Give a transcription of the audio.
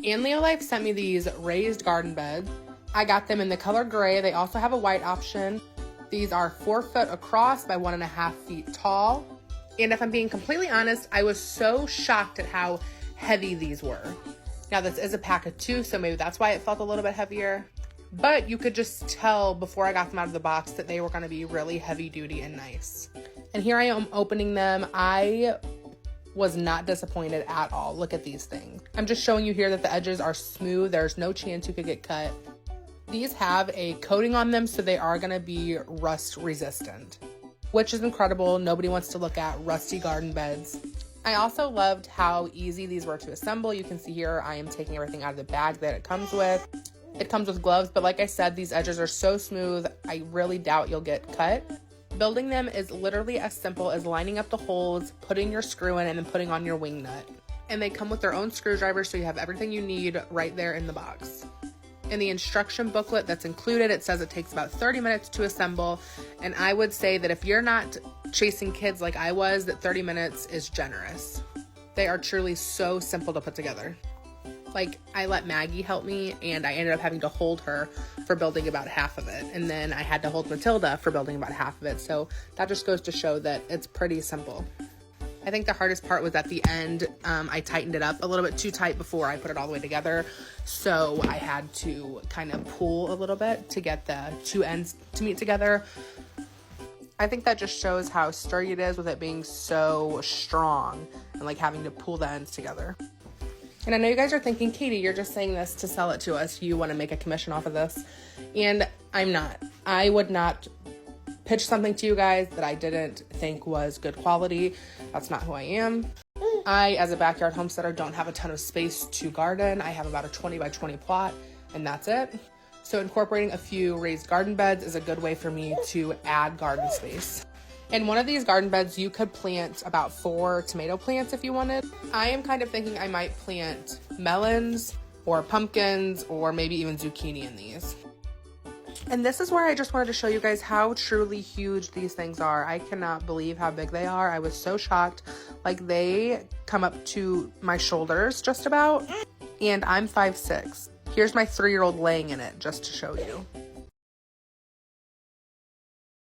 Anleolife sent me these raised garden beds. I got them in the color gray. They also have a white option. These are 4 foot across by 1.5 feet tall. And if I'm being completely honest, I was so shocked at how heavy these were. Now this is a pack of 2, so maybe that's why it felt a little bit heavier. But you could just tell before I got them out of the box that they were gonna be really heavy duty and nice. And here I am opening them. I was not disappointed at all. Look at these things. I'm just showing you here that the edges are smooth. There's no chance you could get cut. These have a coating on them, so they are gonna be rust resistant, which is incredible. Nobody wants to look at rusty garden beds. I also loved how easy these were to assemble. You can see here I am taking everything out of the bag that it comes with. It comes with gloves, but like I said, these edges are so smooth, I really doubt you'll get cut. Building them is literally as simple as lining up the holes, putting your screw in, and then putting on your wing nut. And they come with their own screwdriver, so you have everything you need right there in the box. In the instruction booklet that's included, it says it takes about 30 minutes to assemble. And I would say that if you're not chasing kids like I was, that 30 minutes is generous. They are truly so simple to put together. Like, I let Maggie help me, and I ended up having to hold her for building about half of it. And then I had to hold Matilda for building about half of it. So that just goes to show that it's pretty simple. I think the hardest part was at the end. I tightened it up a little bit too tight before I put it all the way together. So I had to kind of pull a little bit to get the 2 ends to meet together. I think that just shows how sturdy it is with it being so strong and like having to pull the ends together. And I know you guys are thinking, Katie, you're just saying this to sell it to us. You want to make a commission off of this. And I'm not. I would not pitch something to you guys that I didn't think was good quality. That's not who I am. I, as a backyard homesteader, don't have a ton of space to garden. I have about a 20 by 20 plot, and that's it. So incorporating a few raised garden beds is a good way for me to add garden space. In one of these garden beds, you could plant about 4 tomato plants if you wanted. I am kind of thinking I might plant melons or pumpkins or maybe even zucchini in these. And this is where I just wanted to show you guys how truly huge these things are. I cannot believe how big they are. I was so shocked. Like, they come up to my shoulders just about, and I'm 5'6". Here's my 3-year-old laying in it just to show you.